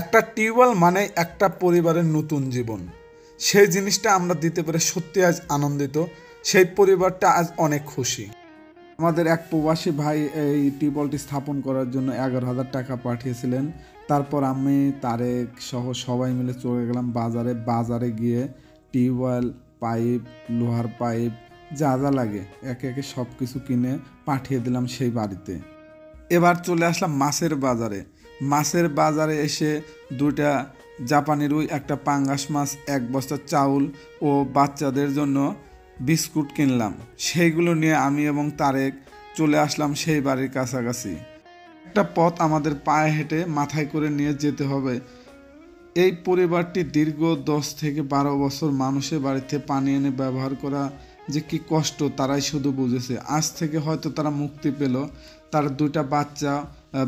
একটা টিউবওয়েল মানে একটা পরিবারের নতুন জীবন। সেই জিনিসটা আমরা দিতে পেরে সত্যি আজ আনন্দিত। সেই পরিবারটা আজ অনেক খুশি। আমাদের এক প্রবাসী ভাই এই টিউবওয়েলটি স্থাপন করার জন্য 11,000 টাকা পাঠিয়েছিলেন। তারপর আমি তারেক সহ সবাই মিলে চলে গেলাম বাজারে গিয়ে টিউবওয়েল, পাইপ, লোহার পাইপ যা যা লাগে একে একে সব কিছু কিনে পাঠিয়ে দিলাম সেই বাড়িতে। এবার চলে আসলাম মাছের বাজারে এসে দুইটা জাপানি রুই, একটা পাঙ্গাস মাছ, এক বস্তা চাউল ও বাচ্চাদের জন্য বিস্কুট কিনলাম। সেইগুলো নিয়ে আমি এবং তারেক চলে আসলাম সেই বাড়ির কাছাকাছি। একটা পথ আমাদের পায়ে হেঁটে মাথায় করে নিয়ে যেতে হবে। এই পরিবারটি দীর্ঘ 10 থেকে 12 বছর মানুষের বাড়িতে পানি এনে ব্যবহার করা যে কি কষ্ট তারাই শুধু বুঝেছে। আজ থেকে হয়তো তারা মুক্তি পেল। তার দুইটা বাচ্চা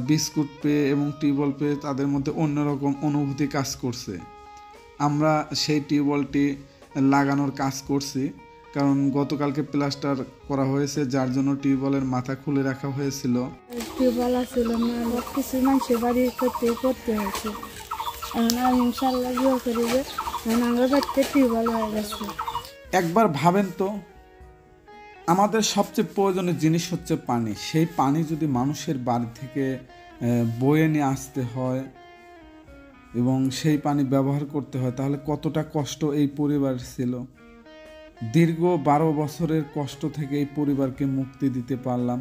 বিস্কুট পেয়ে এবং টিউবওয়েল পেয়ে তাদের মধ্যে অন্যরকম অনুভূতি কাজ করছে। আমরা সেই টিউবওয়েলটি লাগানোর কাজ করছি, কারণ গতকালকে প্লাস্টার করা হয়েছে, যার জন্য টিউবওয়েলের মাথা খুলে রাখা হয়েছিল। টিউবওয়েল ছিল না, কিছু মানুষের বাড়ি করতে হয়েছে। এখন আমি ইনশাল্লাহ বিয়ে করি যে আমার বাড়িতে টিউবওয়েল হয়ে গেছে। একবার ভাবেন তো, আমাদের সবচেয়ে প্রয়োজনীয় জিনিস হচ্ছে পানি। সেই পানি যদি মানুষের বাড়ি থেকে বয়ে নিয়ে আসতে হয় এবং সেই পানি ব্যবহার করতে হয়, তাহলে কতটা কষ্ট এই পরিবার ছিল। দীর্ঘ 12 বছরের কষ্ট থেকে এই পরিবারকে মুক্তি দিতে পারলাম।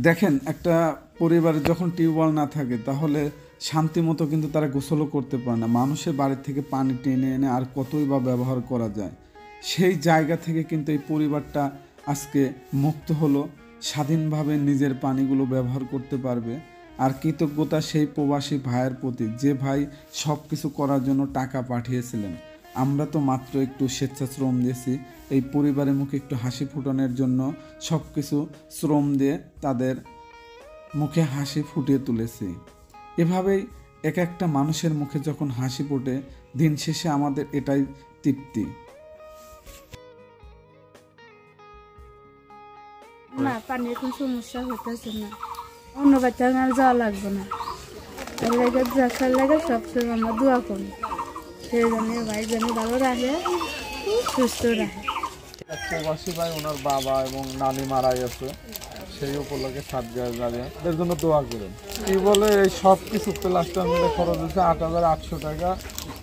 দেখেন, একটা পরিবারে যখন টিউবওয়েল না থাকে তাহলে শান্তি মতো কিন্তু তারা গোসলও করতে পারে না। মানুষের বাড়ি থেকে পানি টেনে এনে আর কতই বা ব্যবহার করা যায়। সেই জায়গা থেকে কিন্তু এই পরিবারটা আজকে মুক্ত হলো, স্বাধীনভাবে নিজের পানিগুলো ব্যবহার করতে পারবে। আর কৃতজ্ঞতা সেই প্রবাসী ভাইয়ের প্রতি, যে ভাই সব কিছু করার জন্য টাকা পাঠিয়েছিলেন। আমরা তো মাত্র একটু স্বেচ্ছাশ্রম দিয়েছি, এই পরিবারের মুখে একটু হাসি ফোটানোর জন্য সব কিছু শ্রম দিয়ে তাদের মুখে হাসি ফুটিয়ে তুলেছি। এভাবেই এক একটা মানুষের মুখে যখন হাসি ফোটে, দিন শেষে আমাদের এটাই তৃপ্তি। না, পানির কোনো সমস্যা হতেছে না, অন্য বাচ্চা যাওয়া লাগবে না। এর লেগে লাগে সবসময় আমরা দোয়া করি, সেই জন্য ভাই যেন ভালো রাখে, সুস্থ রাখে। প্রবাসী ভাই, ওনার বাবা এবং নানি মারা গেছে, সেই উপলক্ষে সাতগাঁও যাবে, এদের জন্য দোয়া করেন। কি বলে, এই সব কিছু প্লাস্টার মিলে খরচ হচ্ছে 8,800 টাকা।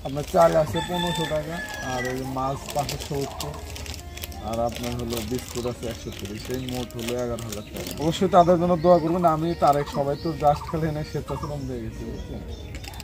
আপনার চাল আছে 1500 টাকা, আর ওই মাছ 570, আর আপনার হলো বিস্কুট আছে 130, এই মোট হলো 11,000 টাকা। অবশ্যই তাদের জন্য দোয়া করবেন। আমি তারেক সবাই তো জাস্ট খালি এনে স্বেচ্ছাশ্রম দিয়ে গেছি, বুঝছেন।